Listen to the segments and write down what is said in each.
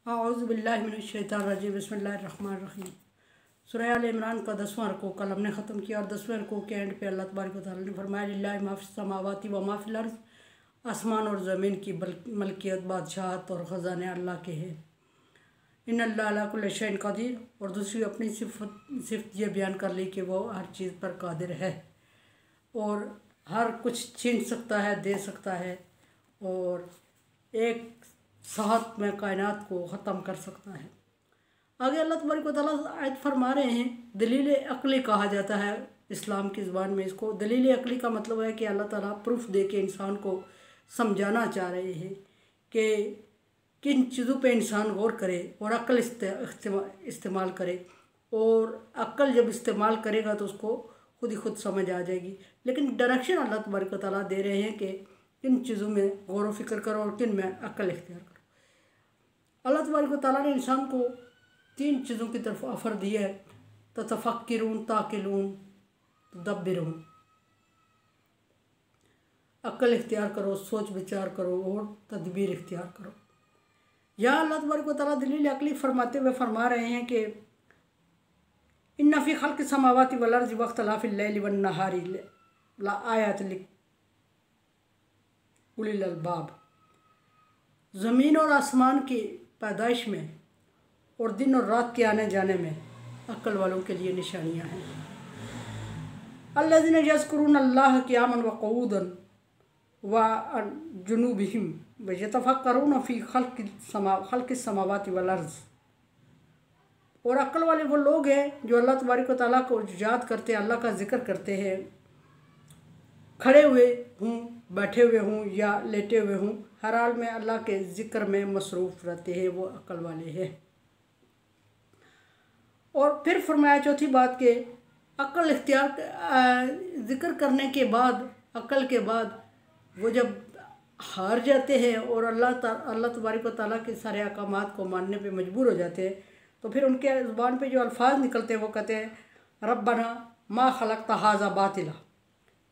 औज़ुबिल्लाहिमिनश्शैतानिर्रजीम बिस्मिल्लाहिर्रहमानिर्रहीम। सूरह आल इमरान का 10वां रुकू कल हमने ख़त्म किया और 10वें रुकू के एंड पे अल्लाह तबारक व तआला ने फरमाया लिल्लाहि मा फ़िस समावाति व मा फ़िल अर्ज़, आसमान और ज़मीन की मलकियत, बादशाहत और ख़ज़ाने अल्लाह के हैं। इन्नल्लाह अला कुल्लि शैइन क़दीर। और दूसरी अपनी सिफ़त ये बयान कर ली कि वो हर चीज़ पर कादिर है और हर कुछ छीन सकता है, दे सकता है और एक साहत में कायनात को ख़त्म कर सकता है। आगे अल्लाह तबारक व तआला आयत फरमा रहे हैं, दलील अक़ली कहा जाता है इस्लाम की ज़बान में इसको। दलील अक़ली का मतलब है कि अल्लाह ताला प्रूफ दे के इंसान को समझाना चाह रहे हैं कि किन चीज़ों पे इंसान गौर करे और अक्ल इस्तेमाल करे, और अक्ल जब इस्तेमाल करेगा तो उसको खुद ही खुद समझ आ जाएगी। लेकिन डायरेक्शन अल्लाह तबारक व तआला दे रहे हैं कि किन चीज़ों में गौर व फिक्र करो और किन में अक्ल इख्तियार करो। अल्लाह तबारक व तआला ने इंसान को 3 चीज़ों की तरफ ऑफ़र दी है, ततफ़क्किरून, ताक़िलून, तदब्बिरून। अक्ल इख्तियार करो, सोच विचार करो और तदबीर इख्तियार करो। यहाँ अल्लाह तबारक व तआला दलील अक़ली फरमाते हुए फरमा रहे हैं कि इन्ना फ़ी ख़ल्क़ि समावाति वल अर्ज़ि वख्तिलाफ़िल लैलि वन नहारि लआयातिन लिउलिल अलबाब। ज़मीन और आसमान की पैदाइश में और दिन और रात के आने जाने में अक्ल वालों के लिए निशानियाँ हैं। अल्लज़ीना यज़्कुरून अल्लाह क़ियामन व क़ुऊदन व जुनूबिहिम व यतफ़क्करून फ़ी ख़ल्क़िस समावाति वल अर्ज़। और अक्ल वाले वो लोग हैं जो अल्लाह तबारक व तआला को याद करते हैं, अल्लाह का ज़िक्र करते हैं, खड़े हुए हों, बैठे हुए हों या लेटे हुए हों, हर हाल में अल्लाह के ज़िक्र में मसरूफ़ रहते हैं, वो अक्ल वाले हैं। और फिर फरमाया चौथी बात के अक्ल इख्तियार ज़िक्र करने के बाद, अक्ल के बाद वो जब हार जाते हैं और अल्लाह तबारक व तआला के सारे अहकामात को मानने पे मजबूर हो जाते हैं, तो फिर उनके ज़ुबान पे जो अल्फाज निकलते हैं वो कहते हैं रब्बना मा खलक़्ता हाज़ा बातिला।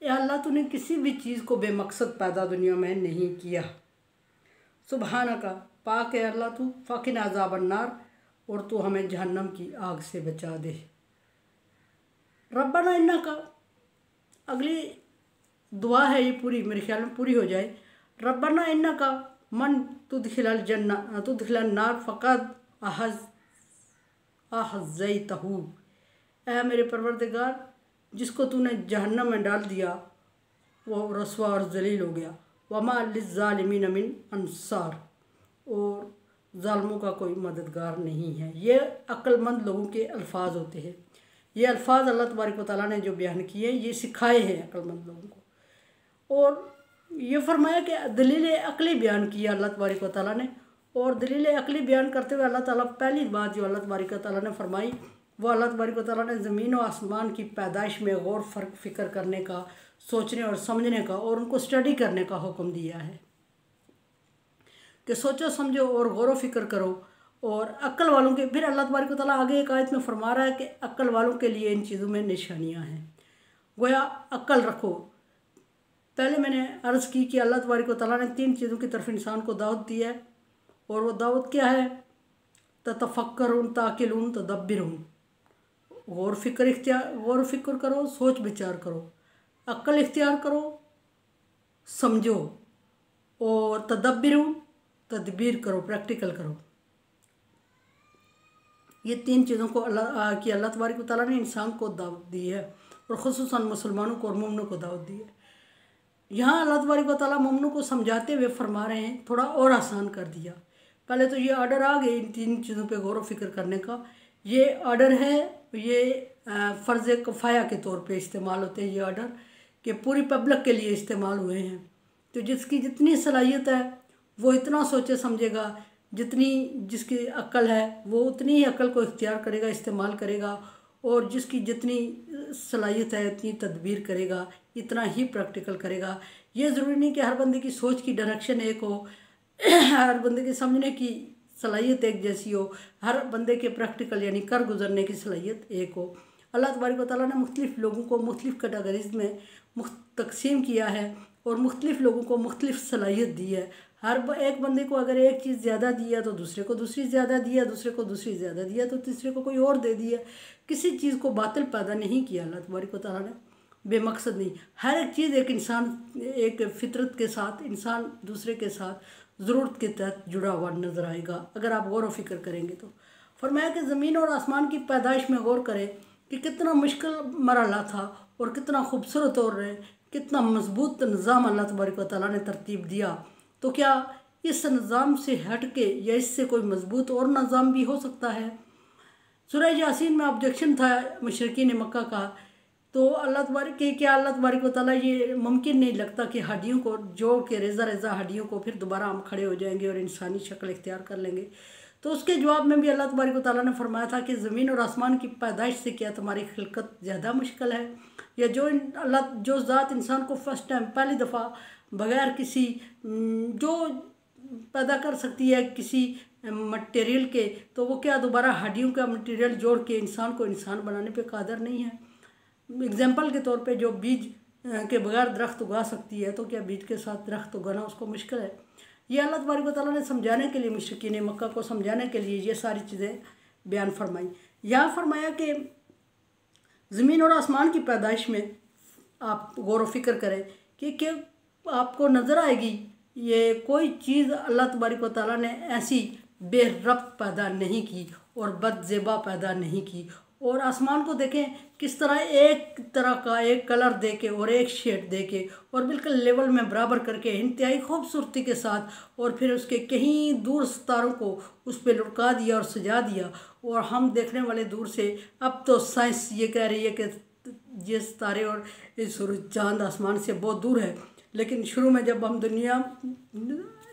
या अल्लाह तूने किसी भी चीज़ को बेमकसद पैदा दुनिया में नहीं किया। सुबहानका, पाक है अल्लाह तू, फ़क़िना अज़ाबन नार, और तू हमें जहन्नम की आग से बचा दे। रब्बना इन्नका, अगली दुआ है ये पूरी, मेरे ख्याल में पूरी हो जाए। रब्बना इन्नका मन तुदखिलन नार फ़क़द अहज़यतहू। ऐ मेरे परवरदिगार, जिसको तूने जहन्नम में डाल दिया वो रसवा और जलील हो गया। वमा लिज़्ज़ालिमीन मिन अंसार, और ज़ालिमों का कोई मददगार नहीं है। ये अक्लमंद लोगों के अल्फाज होते हैं। ये अल्फाज अल्लाह तबारक व तआला ने जो बयान किए हैं ये सिखाए हैं अक्लमंद लोगों को। और ये फरमाया कि दलील अक़ली बयान किया अल्लाह तबारक व तआला ने। और दलील अक़ली बयान करते हुए अल्लाह ताला पहली बात जो अल्लाह तबारक व तआला ने फरमाई वो अल्लाह तबारक व तआला ने ज़मीन और आसमान की पैदाइश में गौर फ़िक्र करने का, सोचने और समझने का और उनको स्टडी करने का हुक्म दिया है कि सोचो समझो और गौर फ़िक्र करो। और अक्ल वालों के, फिर अल्लाह तबारक व तआला आगे एक आयत में फरमा रहा है कि अक्ल वालों के लिए इन चीज़ों में निशानियाँ हैं। गोया अक्ल रखो। पहले मैंने अर्ज़ की कि अल्लाह तबारक व तआला ने 3 चीज़ों की तरफ इंसान को दावत दी है, और वो दावत क्या है? ततफ़क्करून, ताक़िलून, तदब्बिरून। गौर फ़िक्र करो, सोच विचार करो, अक्ल इख्तियार करो, समझो, और तदब्बिरून, तदबीर करो, प्रैक्टिकल करो। ये 3 चीज़ों को अल्लाह तबारक व तआला ने इंसान को दावत दी है और ख़ुसूसन मुसलमानों को और मोमिनों को दावत दी है। यहाँ अल्लाह तबारक व तआला मोमिनों को समझाते हुए फरमा रहे हैं, थोड़ा और आसान कर दिया। पहले तो ये ऑर्डर आ गए इन 3 चीज़ों पे गौर व फिक्र करने का। ये ऑर्डर है, ये फ़र्ज़ किफ़ाया के तौर पे इस्तेमाल होते हैं ये ऑर्डर, कि पूरी पब्लिक के लिए इस्तेमाल हुए हैं। तो जिसकी जितनी सलाहियत है वो इतना सोचे समझेगा, जिसकी अक्ल है वो उतनी ही अक्ल को इख्तियार करेगा, इस्तेमाल करेगा, और जिसकी जितनी सलाहियत है इतनी तदबीर करेगा, इतना ही प्रैक्टिकल करेगा। ये ज़रूरी नहीं कि हर बंदे की सोच की डायरेक्शन एक हो, हर बंदे के समझने की सलाहियत एक जैसी हो, हर बंदे के प्रैक्टिकल यानी कर गुजरने की सलाहियत एक हो। अल्लाह तबारक व तआला ने मुख्तलिफ़ लोगों को मुख्तलिफ़ कैटेगरीज़ में तकसीम किया है और मुख्तलिफ़ लोगों को मुख्तलिफ़ सलाहियत दी है। एक बंदे को अगर एक चीज़ ज़्यादा दिया तो दूसरे को दूसरी ज़्यादा दिया, दूसरे को दूसरी ज़्यादा दिया तो तीसरे को कोई और दे दिया। किसी चीज़ को बातिल पैदा नहीं किया अल्लाह तबारक व तआला ने, बेमकसद नहीं। हर एक चीज़ एक इंसान एक फितरत के साथ, इंसान दूसरे के साथ ज़रूरत के तहत जुड़ा हुआ नज़र आएगा अगर आप गौर व फिक्र करेंगे तो। फरमाया कि ज़मीन और आसमान की पैदाइश में गौर करें कि कितना मुश्किल मरहला था और कितना खूबसूरत और कितना मजबूत निज़ाम अल्लाह तबारक व तआला ने तरतीब दिया। तो क्या इस निज़ाम से हट के या इससे कोई मजबूत और निज़ाम भी हो सकता है? सूरह यासीन में ऑब्जेक्शन था मुशरिकीन मक्का का, तो अल्लाह तबारक व तआला ये मुमकिन नहीं लगता कि हड्डियों को जोड़ के रेज़ा रेज़ा हड्डियों को फिर दोबारा हम खड़े हो जाएंगे और इंसानी शक्ल इख्तियार कर लेंगे। तो उसके जवाब में भी अल्लाह तबारक व तआला ने फरमाया था कि ज़मीन और आसमान की पैदाइश से क्या तुम्हारी खिलकत ज़्यादा मुश्किल है? या जो ज़ात इंसान को फर्स्ट टाइम पहली दफ़ा बग़ैर किसी जो पैदा कर सकती है किसी मटेरियल के, तो वो क्या दोबारा हड्डियों का मटेरियल जोड़ के इंसान को इंसान बनाने पे कादर नहीं है? एग्जाम्पल के तौर पे जो बीज के बगैर दरख्त उगा सकती है, तो क्या बीज के साथ दरख्त उगाना उसको मुश्किल है? ये अल्लाह तबारक व तआला ने समझाने के लिए, मुशरिकीन मक्का को समझाने के लिए ये सारी चीज़ें बयान फरमाई। यहाँ फरमाया कि ज़मीन और आसमान की पैदाइश में आप गौर व फिक्र करें कि आपको नज़र आएगी ये कोई चीज़ अल्लाह तबारक व तआला ने ऐसी बेरब्त पैदा नहीं की और बदज़ेबा पैदा नहीं की। और आसमान को देखें किस तरह एक तरह का एक कलर दे के और एक शेड दे के और बिल्कुल लेवल में बराबर करके इंतहाई खूबसूरती के साथ, और फिर उसके कहीं दूर सितारों को उस पर लुढ़का दिया और सजा दिया। और हम देखने वाले दूर से, अब तो साइंस ये कह रही है कि ये सितारे और सूरज चाँद आसमान से बहुत दूर है, लेकिन शुरू में जब हम दुनिया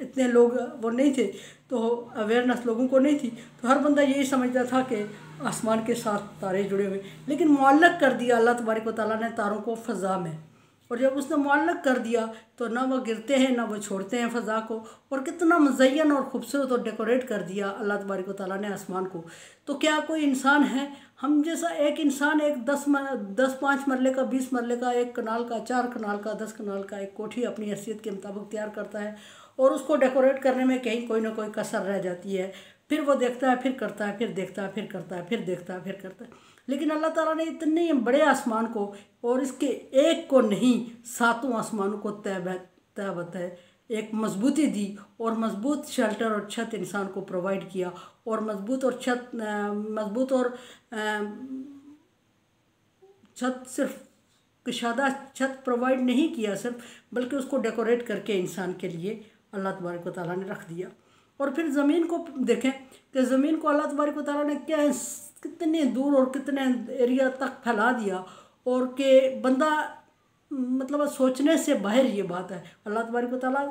इतने लोग वो नहीं थे, तो अवेयरनेस लोगों को नहीं थी, तो हर बंदा यही समझता था कि आसमान के साथ तारे जुड़े हुए। लेकिन मुअल्लक़ कर दिया अल्लाह तबारक व तआला ने तारों को फ़ज़ा में, और जब उसने मुअल्लक़ कर दिया तो ना वो गिरते हैं ना वो छोड़ते हैं फ़ज़ा को, और कितना मुज़य्यन और ख़ूबसूरत और डेकोरेट कर दिया अल्लाह तबारक व तआला ने आसमान को। तो क्या कोई इंसान है हम जैसा? एक इंसान एक 5 मरले का, 20 मरले का, 1 कनाल का, 4 कनाल का, 10 कनाल का एक कोठी अपनी हैसियत के मुताबिक तैयार करता है, और उसको डेकोरेट करने में कहीं कोई ना कोई कसर रह जाती है। फिर वो देखता है, फिर करता है, फिर देखता है, फिर करता है, फिर देखता है, फिर करता है। लेकिन अल्लाह ताला ने इतने बड़े आसमान को और इसके एक को नहीं 7 आसमानों को तय है एक मजबूती दी, और मजबूत शेल्टर और छत इंसान को प्रोवाइड किया, और मजबूत और छत सिर्फ कुशादा छत प्रोवाइड नहीं किया सिर्फ, बल्कि उसको डेकोरेट करके इंसान के लिए अल्लाह तबारक व तआला ने रख दिया। और फिर ज़मीन को देखें कि ज़मीन को अल्लाह तबारक व तआला ने क्या कितने दूर और कितने एरिया तक फैला दिया, और कि बंदा मतलब सोचने से बाहर ये बात है। अल्लाह तबारक व तआला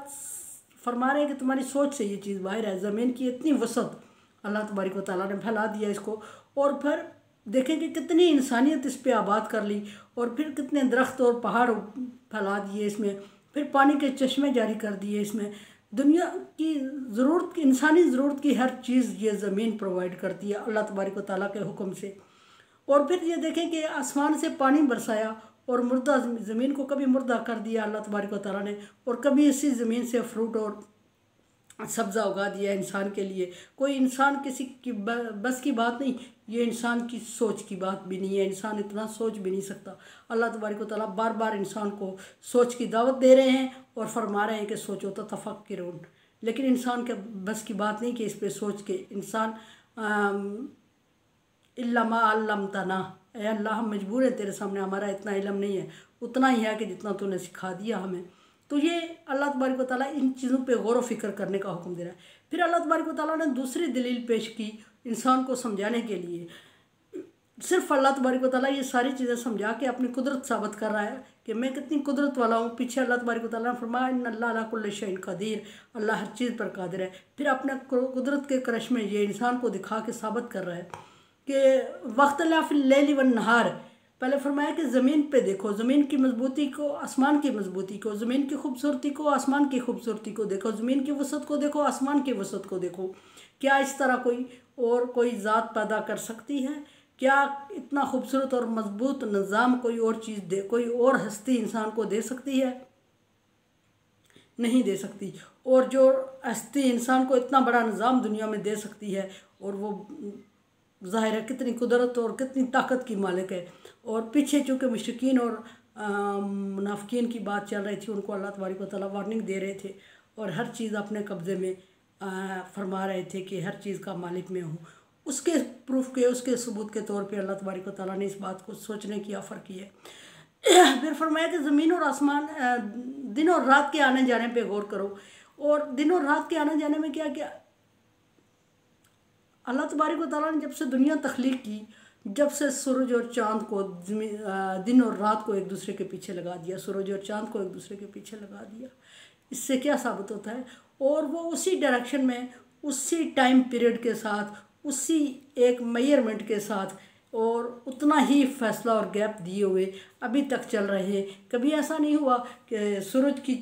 फरमा रहे हैं कि तुम्हारी सोच से ये चीज़ बाहर है। ज़मीन की इतनी वसअत अल्लाह तबारक व तआला ने फैला दिया इसको, और फिर देखें कि कितनी इंसानियत इस पे आबाद कर ली, और फिर कितने दरख्त और पहाड़ फैला दिए इसमें, फिर पानी के चश्मे जारी कर दिए इसमें। दुनिया की ज़रूरत की, इंसानी ज़रूरत की हर चीज़ ये ज़मीन प्रोवाइड करती है अल्लाह तबारक व तआला के हुक्म से। और फिर ये देखें कि आसमान से पानी बरसाया और मुर्दा ज़मीन को कभी मुर्दा कर दिया अल्लाह तबारक व तआला ने, और कभी इसी ज़मीन से फ्रूट और सब्ज़ा उगा दिया इंसान के लिए। कोई इंसान किसी की बस की बात नहीं, ये इंसान की सोच की बात भी नहीं है, इंसान इतना सोच भी नहीं सकता। अल्लाह तबारक व तआला बार बार इंसान को सोच की दावत दे रहे हैं और फरमा रहे हैं कि सोचो तो तफक्किरून, लेकिन इंसान के बस की बात नहीं कि इस पर सोच के इंसान इल्ला मा अल्लमतना, ऐ अल्लाह हम मजबूर हैं तेरे सामने, हमारा इतना इल्म नहीं है, उतना ही है कि जितना तूने सिखा दिया हमें। तो ये अल्लाह तबारक व तआला इन चीज़ों पे गौर व फिक्र करने का हुक्म दे रहा है। फिर अल्लाह तबारक व तआला ने दूसरी दलील पेश की इंसान को समझाने के लिए। सिर्फ अल्लाह तबारक व तआला ये सारी चीज़ें समझा के अपनी कुदरत साबित कर रहा है कि मैं कितनी कुदरत वाला हूँ। पीछे अल्लाह तबारक व तआला ने फरमाया इन्नल्लाह अला कुल्लि शैइन क़दीर, अल्लाह हर चीज़ पर कादिर है। फिर अपने कुदरत के करश में ये इंसान को दिखा के साबित कर रहा है कि वख्तिलाफ़ लैल वन नहार, पहले फरमाया कि ज़मीन पे देखो, ज़मीन की मजबूती को, आसमान की मजबूती को, ज़मीन की खूबसूरती को, आसमान की खूबसूरती को देखो, ज़मीन की वसअत को देखो, आसमान की वसअत को देखो। क्या इस तरह कोई ज़ात पैदा कर सकती है? क्या इतना खूबसूरत और मजबूत निज़ाम कोई और चीज़ कोई और हस्ती इंसान को दे सकती है? नहीं दे सकती। और जो हस्ती इंसान को इतना बड़ा निज़ाम दुनिया में दे सकती है, और वो ज़ाहिर है कितनी कुदरत और कितनी ताकत की मालिक है। और पीछे चूँकि मुशरिकीन और मुनाफिकीन की बात चल रही थी, उनको अल्लाह तबारक व तआला वार्निंग दे रहे थे और हर चीज़ अपने कब्ज़े में फरमा रहे थे कि हर चीज़ का मालिक मैं हूँ। उसके प्रूफ के, उसके सबूत के तौर पे अल्लाह तबारक व तआला ने इस बात को सोचने की ऑफ़र की है। फिर फरमाया कि ज़मीन और आसमान, दिन और रात के आने जाने पे गौर करो। और दिन और रात के आने जाने में क्या क्या अल्लाह तबारक व तआला ने जब से दुनिया तख्लीक की, जब से सूरज और चाँद को, दिन और रात को एक दूसरे के पीछे लगा दिया, सूरज और चाँद को एक दूसरे के पीछे लगा दिया, इससे क्या साबित होता है? और वो उसी डायरेक्शन में, उसी टाइम पीरियड के साथ, उसी एक मेजरमेंट के साथ और उतना ही फैसला और गैप दिए हुए अभी तक चल रहे हैं। कभी ऐसा नहीं हुआ कि सूरज की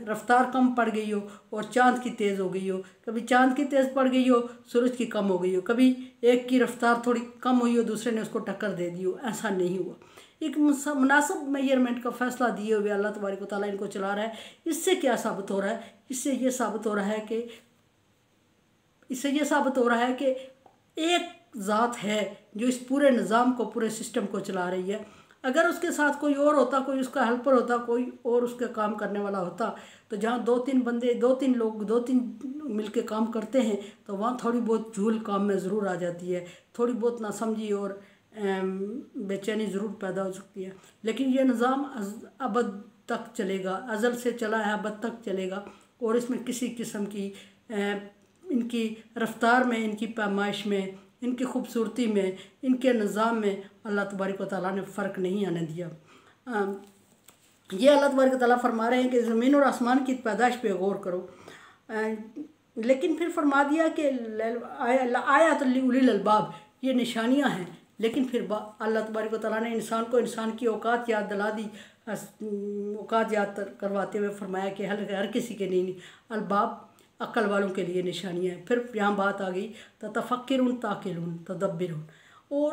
रफ्तार कम पड़ गई हो और चाँद की तेज़ हो गई हो, कभी चाँद की तेज़ पड़ गई हो, सूरज की कम हो गई हो, कभी एक की रफ्तार थोड़ी कम हुई हो, दूसरे ने उसको टक्कर दे दी हो। ऐसा नहीं हुआ। एक मुनासिब मेजरमेंट का फ़ैसला दिए हुए अल्लाह तबारक व तआला इनको चला रहा है। इससे क्या साबित हो रहा है? इससे ये साबित हो रहा है कि एक ज़ात है जो इस पूरे निज़ाम को, पूरे सिस्टम को चला रही है। अगर उसके साथ कोई और होता, कोई उसका हेल्पर होता, कोई और उसका काम करने वाला होता, तो जहाँ 2-3 बंदे, 2-3 लोग, 2-3 मिलके काम करते हैं, तो वहाँ थोड़ी बहुत झूल काम में ज़रूर आ जाती है, थोड़ी बहुत नासमझी और बेचैनी ज़रूर पैदा हो सकती है। लेकिन ये निज़ाम अबद तक चलेगा, अज़ल से चला है, अबद तक चलेगा। और इसमें किसी किस्म की इनकी रफ्तार में, इनकी पैमाइश में, इनकी खूबसूरती में, इनके निज़ाम में अल्लाह तबारक व तआला ने फ़र्क नहीं आने दिया। ये अल्लाह तबारक व तआला फरमा रहे हैं कि ज़मीन और आसमान की पैदाइश पे गौर करो। लेकिन फिर फरमा दिया कि आयात उलिल अलबाब, ये निशानियाँ हैं। लेकिन फिर अल्लाह तबारक व तआला ने इंसान को इंसान की औकात याद दिला दी, औकात याद करवाते हुए फरमाया कि हर किसी के नहीं, अलबाब अक्ल वालों के लिए निशानियाँ हैं। फिर यहाँ बात आ गई तफक्किरुन ताकिलुन तदब्बिरुन, और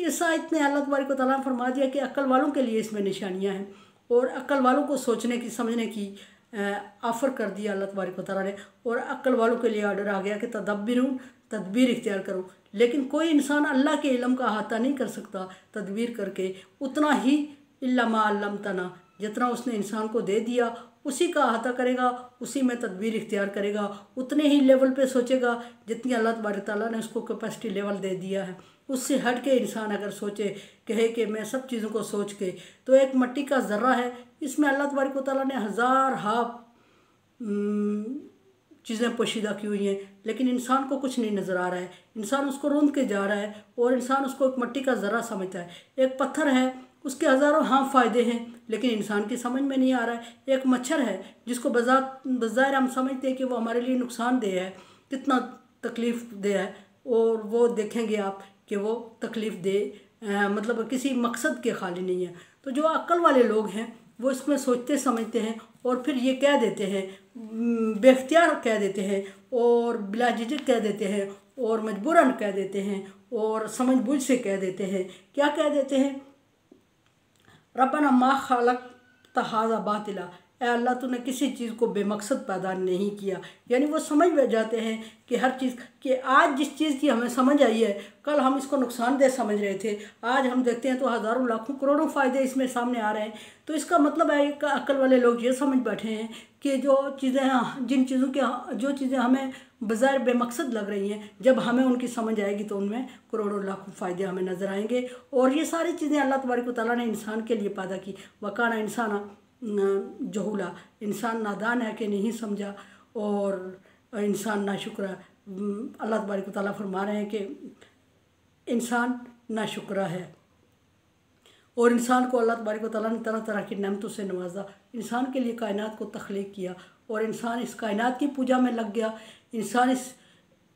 ऐसा इतने अल्लाह तबारक व तआला ने फरमा दिया कि अक्ल वालों के लिए इसमें निशानियाँ हैं, और अक्ल वालों को सोचने की, समझने की ऑफ़र कर दिया अल्लाह तबारक व तआला ने। और अक्ल वालों के लिए ऑर्डर आ गया कि तदब्बिरुन, तदबीर इख्तियार करो। लेकिन कोई इंसान अल्लाह के इल्म का अहाता नहीं कर सकता तदबीर करके, उतना ही इल्ला मा अल्लमतना, जितना उसने इंसान को दे दिया उसी का अहाता करेगा, उसी में तदबीर इख्तियार करेगा, उतने ही लेवल पे सोचेगा जितनी अल्लाह तबारक तआला ने उसको कैपेसिटी लेवल दे दिया है। उससे हट के इंसान अगर सोचे, कहे कि मैं सब चीज़ों को सोच के, तो एक मिट्टी का ज़र्रा है, इसमें अल्लाह तबारक तआला ने हज़ार चीज़ें पोशीदा की हुई हैं, लेकिन इंसान को कुछ नहीं नज़र आ रहा है। इंसान उसको रूंध के जा रहा है और इंसान उसको एक मिट्टी का ज़र्रा समझता है। एक पत्थर है, उसके हज़ारों फ़ायदे हैं, लेकिन इंसान की समझ में नहीं आ रहा है। एक मच्छर है जिसको बज़ाहिर हम समझते हैं कि वो हमारे लिए नुकसानदेह है, कितना तकलीफ़ दे है, और वो देखेंगे आप कि वो तकलीफ़ दे मतलब किसी मकसद के खाली नहीं है। तो जो अक्ल वाले लोग हैं वो इसमें सोचते समझते हैं और फिर ये कह देते हैं, बेख्तियार कह देते हैं और बिला झिझक कह देते हैं और मजबूरन कह देते हैं और समझबूझ से कह देते हैं। क्या कह देते हैं? रब्बना मा खलक़्ता हाज़ा बातिला, ए अल्लाह तूने किसी चीज़ को बेमकसद पैदा नहीं किया। यानी वो समझ बैठ जाते हैं कि हर चीज़ कि आज जिस चीज़ की हमें समझ आई है, कल हम इसको नुकसानदेह समझ रहे थे, आज हम देखते हैं तो हज़ारों लाखों करोड़ों फ़ायदे इसमें सामने आ रहे हैं। तो इसका मतलब है कि अक्ल वाले लोग ये समझ बैठे हैं कि जो चीज़ें हमें बज़ाहिर बेमकसद लग रही हैं, जब हमें उनकी समझ आएगी तो उनमें करोड़ों लाखों फ़ायदे हमें नज़र आएंगे। और ये सारी चीज़ें अल्लाह तबारक व तआला ने इंसान के लिए पैदा की। वकाना इंसाना जहूला, इंसान नादान है कि नहीं समझा, और इंसान नाशुक्रा। अल्लाह तबारक व तआला फरमा रहे हैं कि इंसान नाशुक्रा है, और इंसान को अल्लाह तबारक व तआला ने तरह तरह की नेमतों से नवाजा, इंसान के लिए कायनात को तख्लीक किया, और इंसान इस कायनात की पूजा में लग गया, इंसान इस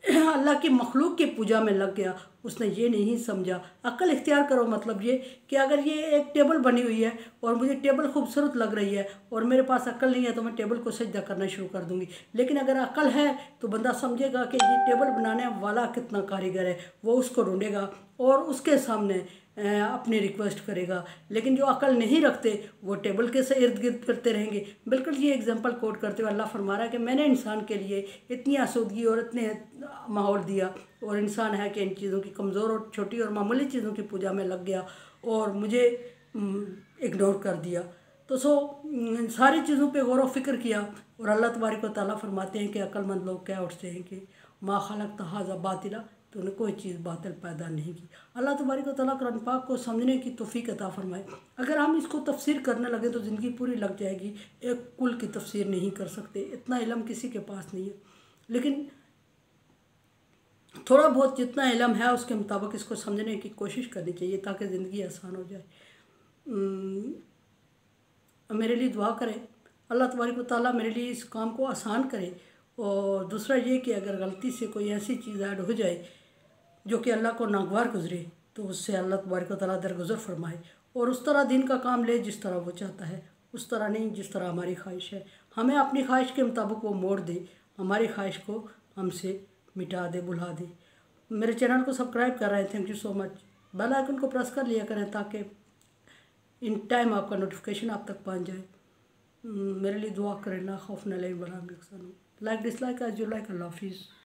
अल्लाह की मखलूक की पूजा में लग गया, उसने ये नहीं समझा। अक्ल इख्तियार करो मतलब ये कि अगर ये एक टेबल बनी हुई है और मुझे टेबल खूबसूरत लग रही है और मेरे पास अक्ल नहीं है तो मैं टेबल को सजदा करना शुरू कर दूंगी। लेकिन अगर अक्ल है तो बंदा समझेगा कि ये टेबल बनाने वाला कितना कारीगर है, वो उसको ढूंढेगा और उसके सामने अपनी रिक्वेस्ट करेगा। लेकिन जो अकल नहीं रखते वो टेबल के से इर्द गिर्द फिरते रहेंगे। बिल्कुल ये एग्जांपल कोट करते हुए अल्लाह फरमा रहा है कि मैंने इंसान के लिए इतनी आसूदगी और इतने माहौल दिया और इंसान है कि इन चीज़ों की कमज़ोर और छोटी और मामूली चीज़ों की पूजा में लग गया और मुझे इग्नोर कर दिया। तो सारी चीज़ों पे गौर व फिक्र किया और अल्लाह तबारक व तआला फरमाते हैं कि अक्लमंद लोग क्या उठते हैं कि मा खलक़्त हाज़ा बातिला, तो उन्हें कोई चीज़ बातिल पैदा नहीं की। अल्लाह तबारक व तआला कुरान पाक को समझने की तौफीक अता फरमाए। अगर हम इसको तफसीर करने लगे तो ज़िंदगी पूरी लग जाएगी। एक कुल की तफसीर नहीं कर सकते, इतना इल्म किसी के पास नहीं है। लेकिन थोड़ा बहुत जितना इल्म है उसके मुताबिक इसको समझने की कोशिश करनी चाहिए ताकि ज़िंदगी आसान हो जाए। मेरे लिए दुआ करें, अल्लाह तबारक व तआला मेरे लिए इस काम को आसान करे। और दूसरा ये कि अगर गलती से कोई ऐसी चीज़ ऐड हो जाए जो कि अल्लाह को नागवार गुजरे तो उससे अल्लाह तबारक व तआला दरगुजर फरमाए और उस तरह दिन का काम ले जिस तरह वो चाहता है, उस तरह नहीं जिस तरह हमारी ख्वाहिश है। हमें अपनी ख्वाहिश के मुताबिक वो मोड़ दे, हमारी ख्वाहिश को हमसे मिटा दे, भुला दे। मेरे चैनल को सब्सक्राइब कर रहे हैं, thank you so much. Bell icon को प्रेस कर लिया करें ताकि इन टाइम आपका नोटिफिकेशन आप तक पहुँच जाए। मेरे लिए दुआ करें, ना खौफ न लैन वला यहज़न। Like dislike as you like. अल्लाह हाफिज़।